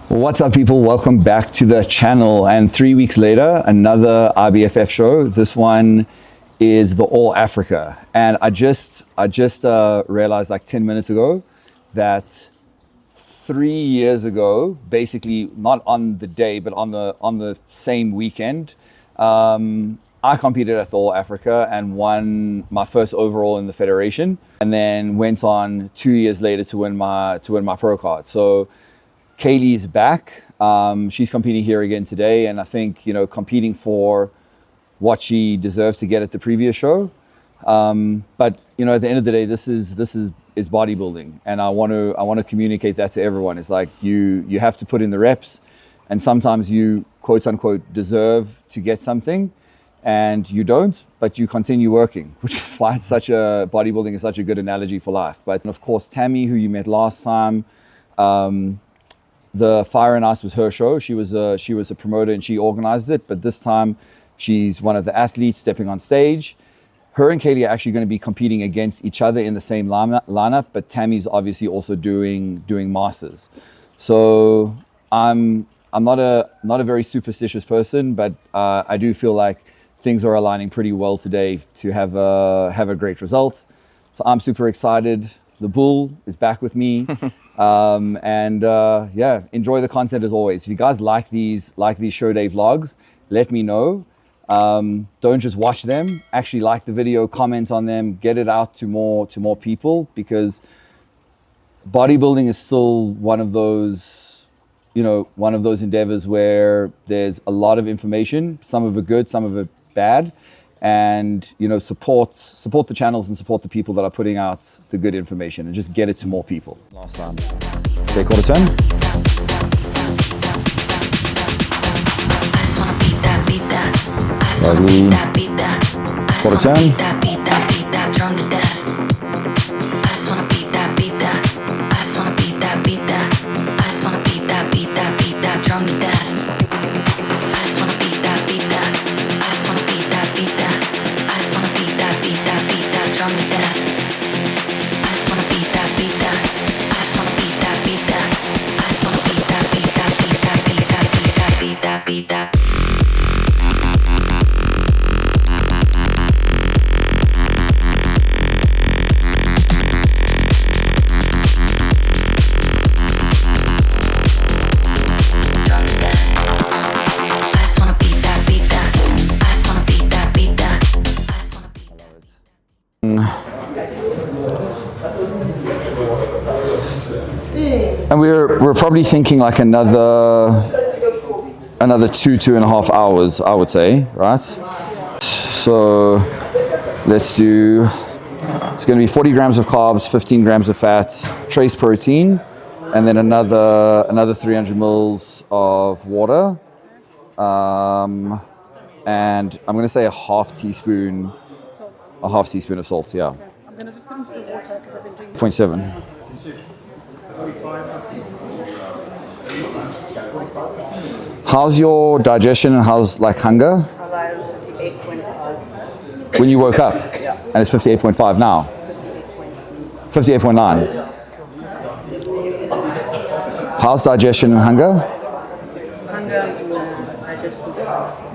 What's up, people? Welcome back to the channel. And 3 weeks later, another IBFF show. This one is the All Africa. And I just realized like 10 minutes ago that 3 years ago, basically not on the day, but on the same weekend, I competed at the All Africa and won my first overall in the federation, and then went on 2 years later to win my pro card. So Kaylee's back. She's competing here again today, and I think, you know, competing for what she deserves to get at the previous show. But you know, at the end of the day, this is bodybuilding, and I want to communicate that to everyone. It's like you have to put in the reps, and sometimes you quote unquote deserve to get something, and you don't, but you continue working, which is why bodybuilding is such a good analogy for life. But of course, Tammy, who you met last time, the Fire and Ice was her show. She was a promoter and she organized it, but this time she's one of the athletes stepping on stage. Her and Kaylee are actually going to be competing against each other in the same lineup, but Tammy's obviously also doing masters. So I'm not a very superstitious person, but I do feel like things are aligning pretty well today to have a great result. So I'm super excited. The bull is back with me. Yeah, enjoy the content as always. If you guys like these show day vlogs, let me know. Don't just watch them, actually like the video, comment on them, get it out to more people, because bodybuilding is still one of those endeavors where there's a lot of information, some of it good, some of it bad, and you know, support the channels and support the people that are putting out the good information, and just get it to more people. Last time. Okay, quarter turn. Lovely. Quarter turn. And we're probably thinking like another 2.5 hours, I would say, right? So let's do, it's going to be 40 grams of carbs, 15 grams of fat, trace protein, and then another 300 mils of water. And I'm going to say a half teaspoon of salt, yeah. Okay. I'm going to just put into the water because I've been drinking. 0.7. How's your digestion and how's like hunger? That is 58.5. When you woke up? Yeah. And it's 58.5 now? 58.9. How's digestion and hunger? Hunger and digestion.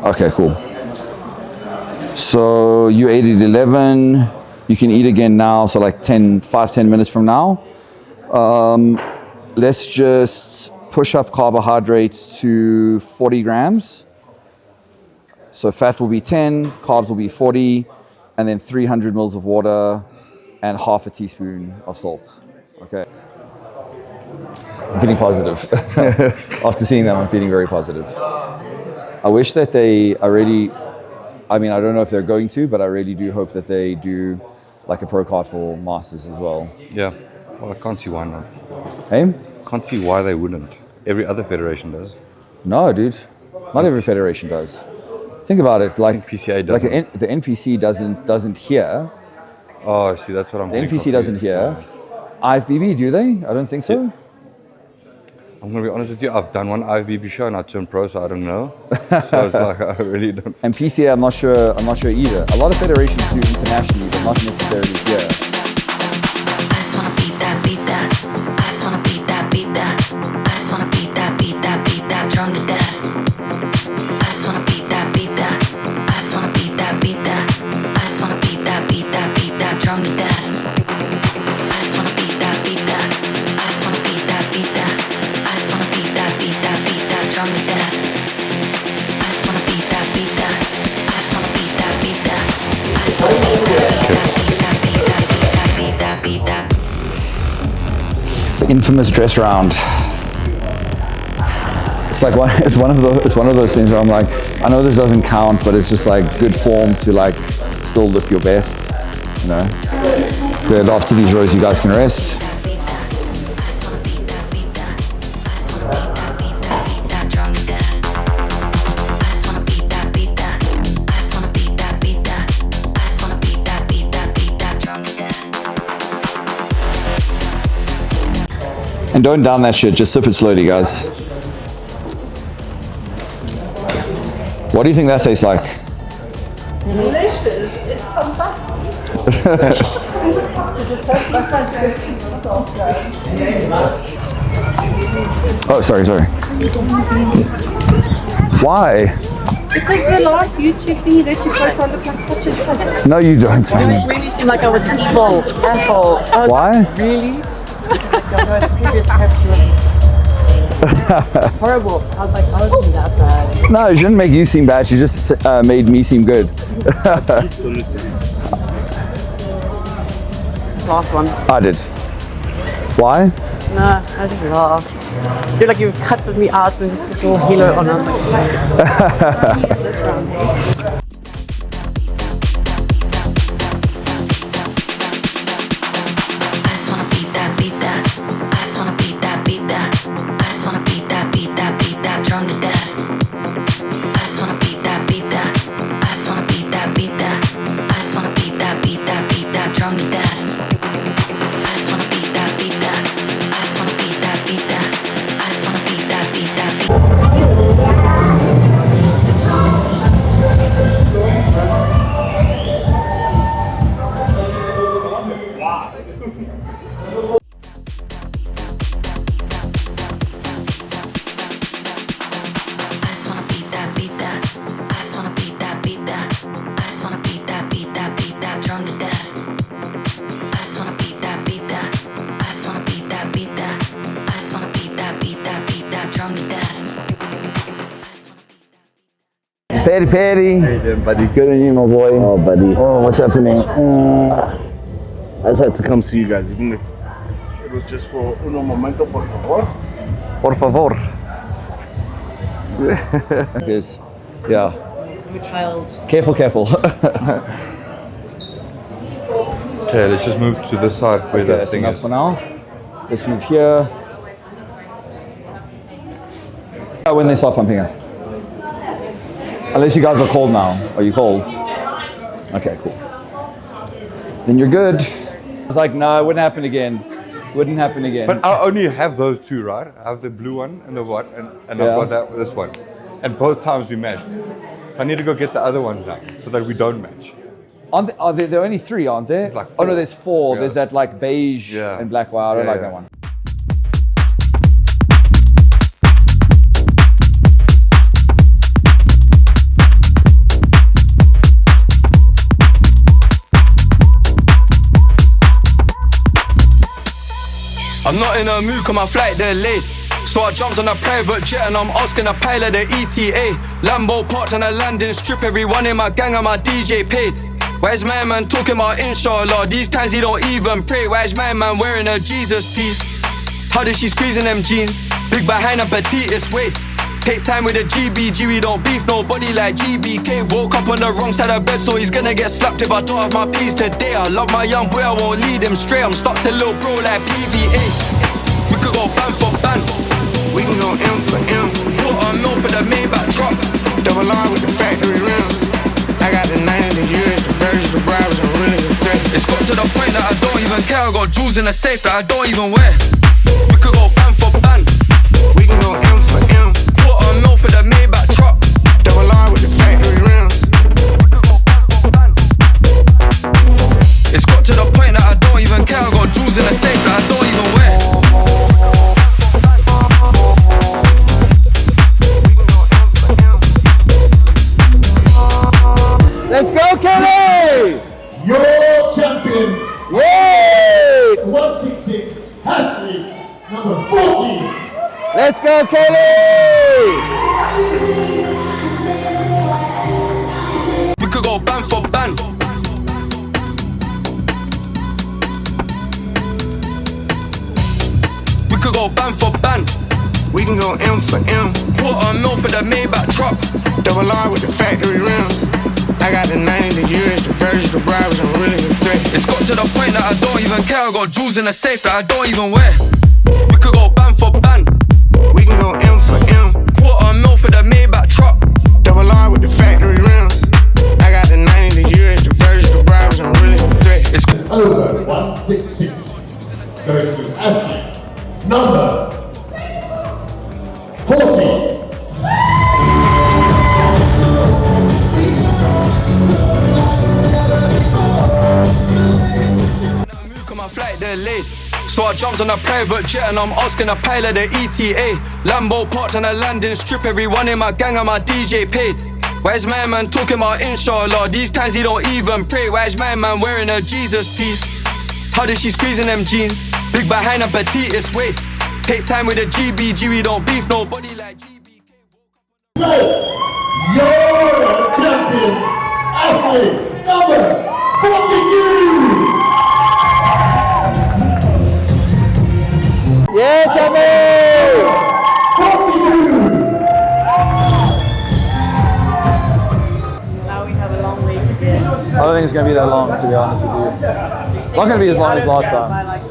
Okay, cool. So you ate at 11. You can eat again now, so like 5-10 minutes from now. Let's just push up carbohydrates to 40 grams. So fat will be 10, carbs will be 40, and then 300 mils of water and half a teaspoon of salt. Okay. I'm feeling positive. After seeing them, I'm feeling very positive. I wish that they already, I don't know if they're going to, but I really do hope that they do like a pro card for masters as well. Yeah. Well, I can't see why not. Hey? Can't see why they wouldn't. Every other federation does. No, dude. Not every federation does. Think about it. Like PCA doesn't. Like the NPC doesn't hear. Oh, see, that's what I'm. The NPC doesn't hear. IFBB, do they? I don't think so. Yeah. I'm gonna be honest with you. I've done one IFBB show and I turned pro, so I don't know. So it's like I really don't. And PCA, I'm not sure either. A lot of federations do internationally, but not necessarily here. I just wanna beat that. The infamous dress round. It's like it's one of those things where I'm like, I know this doesn't count, but it's just like good form to like still look your best, you know. Good. After these rows, you guys can rest. And don't down that shit, just sip it slowly, guys. What do you think that tastes like? Delicious. It's fantastic. Oh, sorry. Why? Because the last YouTube thing that you post on the like such a No, you don't. It really seemed like I was an evil asshole. I was Why? like, really? The previous perhaps was horrible. I was like, I wasn't that bad. No, she didn't make you seem bad. She just made me seem good. Last one. I did. Why? Nah, I just laughed. I feel like you cut me out and just put your halo on. I was like, this round. Patty. Hey there, buddy. Good on you, my boy. Oh, buddy. Oh, what's happening? I just had to come see you guys, even if it was just for uno momento, por favor. Por favor. This, yeah. I'm a child. Careful. Okay, let's just move to this side where Okay, that that's thing enough is. for now. Let's move here. When they start pumping it. Unless you guys are cold now. Are you cold? Okay, cool. Then you're good. It's like, no, it wouldn't happen again. But I only have those two, right? I have the blue one and the white, and Yeah. I've got this one. And both times we matched. So I need to go get the other ones now, so that we don't match. Are there are only 3, aren't there? Like oh no, 4. there's 4. Yeah. There's that like beige Yeah. and black. Wow, I don't Yeah, like yeah. that one. I'm not in a mood cause my flight delayed. So I jumped on a private jet and I'm asking a pilot the ETA. Lambo parked on a landing strip, everyone in my gang and my DJ paid. Why is my man talking about inshallah? These times he don't even pray. Why is my man wearing a Jesus piece? How did she squeeze in them jeans? Big behind and petitest waist. Take time with a GBG, we don't beef nobody like GBK. Woke up on the wrong side of bed, so he's gonna get slapped if I don't have my P's today. I love my young boy, I won't lead him straight. I'm stuck to little bro like PVA. We could go band for band. We can go M for M. Quarter mil for the Maybach drop. Double R with the factory rims. I got the 90, the US, the version, the bribes, I'm really the threat. It's got to the point that I don't even care. I got jewels in the safe that I don't even wear. We could go band for band. We can go M for M. Quarter mil for the Maybach drop. Double R with the factory rims. It's got to the point that I don't even care. I got jewels in the safe that I don't even wear. Let's go, Kelly! Your champion, Yay! 166 athlete number 14. Let's go, Kelly! We could go band for band. could go band for band. We can go M for M. Quarter mil for the Maybach truck. Double R with the factory rims. I got the 90, the US, the version, the bribes, I'm really a threat. It's got to the point that I don't even care. I got jewels in the safe that I don't even wear. We could go band for band. We can go M for M. Quarter mil for the Maybach truck. Double R with the factory rims. I got the 90, the US, the version, the bribes, I'm really a threat. It's Over 166 goes to athlete number 40. my flight delayed. So I jumped on a private jet and I'm asking the pilot the ETA. Lambo parked on a landing strip, everyone in my gang and my DJ paid. Why is my man talking about inshallah? These times he don't even pray. Why is my man wearing a Jesus piece? How did she squeezing them jeans? Big behind and petite waist. Take time with the GBG, we don't beef nobody like GBK. Let's your champion athlete number 42. Yeah, Tammy! 42. Now we have a long way to get. I don't think it's going to be that long, to be honest with you. Not going to be as long as last time. By like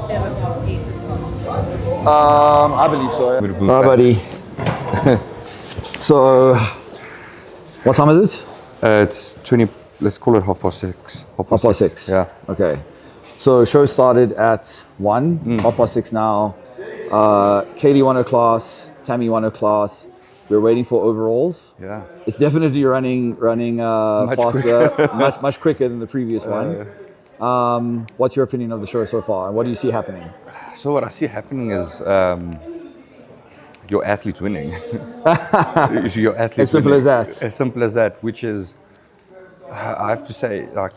7 or 8 o'clock. I believe so. Yeah. All right, buddy. So, what time is it? It's 20, let's call it 6:30. Half past 6. Yeah. Okay. So show started at 1, 6:30 now. Katie won her class, Tammy won her class. We're waiting for overalls. Yeah. It's definitely running faster, much quicker than the previous one. What's your opinion of the show so far, and what do you see happening? So what I see happening is your athlete's winning. Your athlete's As simple winning. as that. As simple as that, which is, I have to say, like,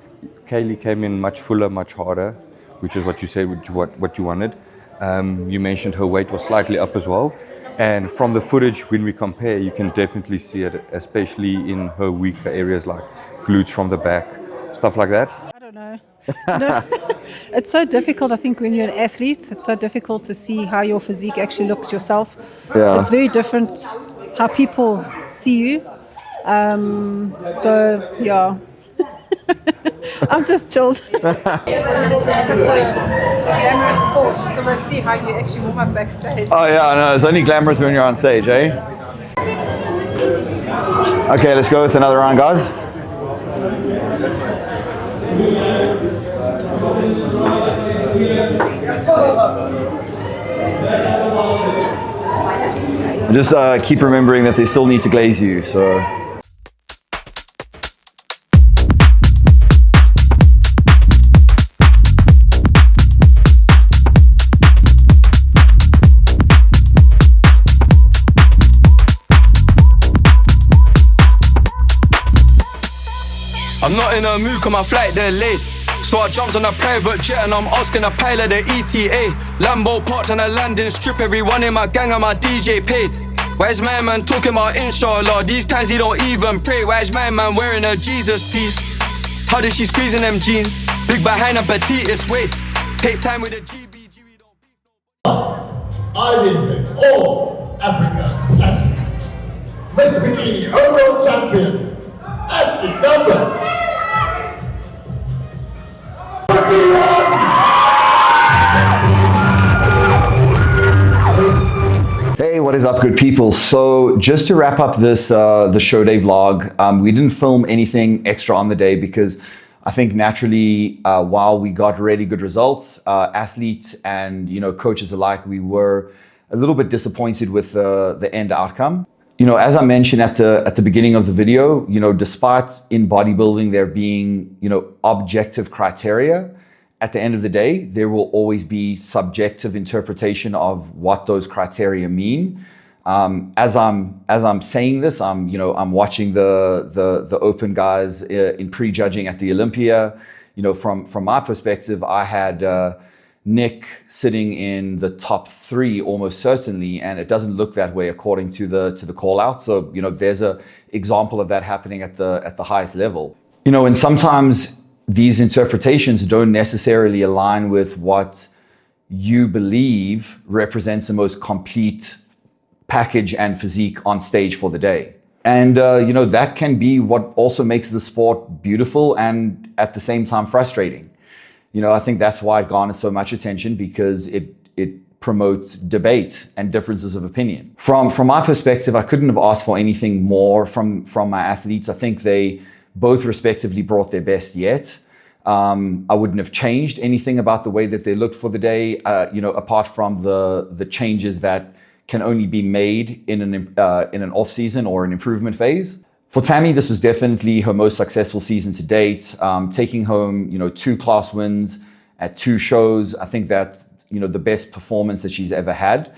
Kaylee came in much fuller, much harder, which is what you said, what you wanted. You mentioned her weight was slightly up as well. And from the footage, when we compare, you can definitely see it, especially in her weaker areas like glutes from the back, stuff like that. I don't know. No, it's so difficult, I think, when you're an athlete. It's so difficult to see how your physique actually looks yourself. Yeah. It's very different how people see you. So, yeah. I'm just chilled. It's such a glamorous sport until I see how you actually warm up backstage. Oh yeah, I know. It's only glamorous when you're on stage, eh? Okay, let's go with another round, guys. Just keep remembering that they still need to glaze you, so. I'm not in a mood, cause my flight delayed. So I jumped on a private jet and I'm asking the pilot the ETA. Lambo parked on a landing strip, everyone in my gang and my DJ paid. Why is my man talking about inshallah? These times he don't even pray. Why is my man wearing a Jesus piece? How did she squeezing them jeans? Big behind and petite waist. Take time with the GBG, we don't beef. I live all Africa Classic. Mr. Bikini overall champion, athlete number 41. Hey, what is up, good people? So just to wrap up this the show day vlog, we didn't film anything extra on the day because I think naturally, while we got really good results, athletes and coaches alike, we were a little bit disappointed with the end outcome. As I mentioned at the beginning of the video, despite in bodybuilding there being objective criteria, at the end of the day, there will always be subjective interpretation of what those criteria mean. As I'm saying this, I'm watching the open guys in prejudging at the Olympia. From my perspective, I had Nick sitting in the top 3 almost certainly, and it doesn't look that way according to the call out. So there's a example of that happening at the highest level. And sometimes these interpretations don't necessarily align with what you believe represents the most complete package and physique on stage for the day. And, that can be what also makes the sport beautiful and at the same time frustrating. I think that's why it garners so much attention, because it promotes debate and differences of opinion. From my perspective, I couldn't have asked for anything more from my athletes. I think they both respectively brought their best yet. I wouldn't have changed anything about the way that they looked for the day, apart from the changes that can only be made in an off season or an improvement phase. For Tammy, this was definitely her most successful season to date, taking home 2 class wins at 2 shows. I think that the best performance that she's ever had.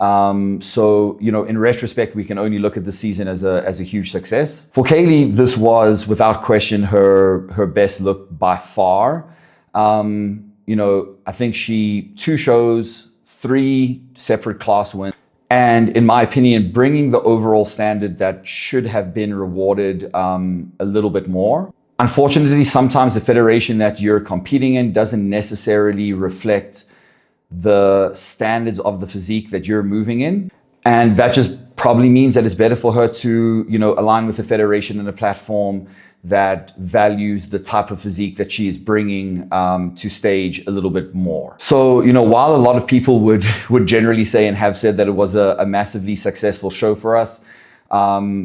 So in retrospect, we can only look at the season as a huge success. For Kaylee, this was without question her best look by far. I think she 2 shows, 3 separate class wins. And in my opinion, bringing the overall standard that should have been rewarded a little bit more. Unfortunately, sometimes the federation that you're competing in doesn't necessarily reflect the standards of the physique that you're moving in. And that just probably means that it's better for her to, align with the federation and a platform that values the type of physique that she is bringing to stage a little bit more. So, while a lot of people would generally say and have said that it was a massively successful show for us,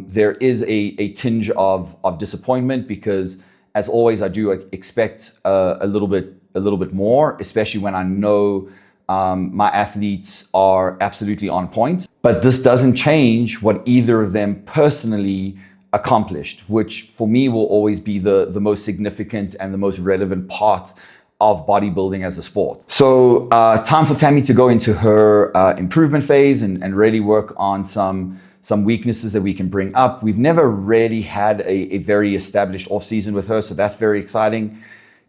there is a tinge of disappointment, because as always, I do expect a little bit more, especially when I know my athletes are absolutely on point. But this doesn't change what either of them personally accomplished, which for me will always be the most significant and the most relevant part of bodybuilding as a sport. So time for Tammy to go into her improvement phase and really work on some weaknesses that we can bring up. We've never really had a very established off season with her, so that's very exciting.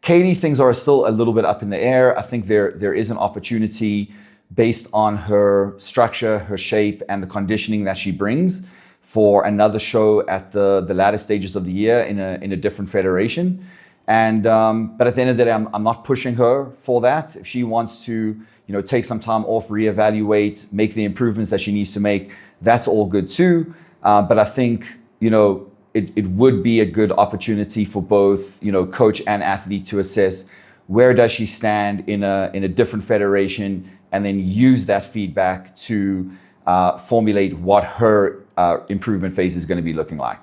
Kaylee, things are still a little bit up in the air. I think there is an opportunity based on her structure, her shape, and the conditioning that she brings for another show at the latter stages of the year in a different federation. And but at the end of the day, I'm not pushing her for that. If she wants to, take some time off, reevaluate, make the improvements that she needs to make, that's all good too. But I think, it would be a good opportunity for both, coach and athlete to assess where does she stand in a different federation, and then use that feedback to formulate what her improvement phase is going to be looking like.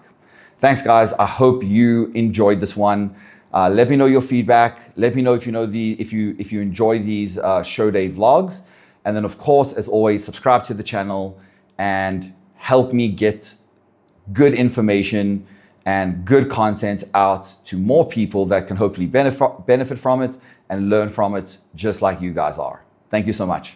Thanks, guys. I hope you enjoyed this one. Let me know your feedback. Let me know if you enjoy these show day vlogs, and then of course, as always, subscribe to the channel and help me get good information and good content out to more people that can hopefully benefit from it and learn from it, just like you guys are. Thank you so much.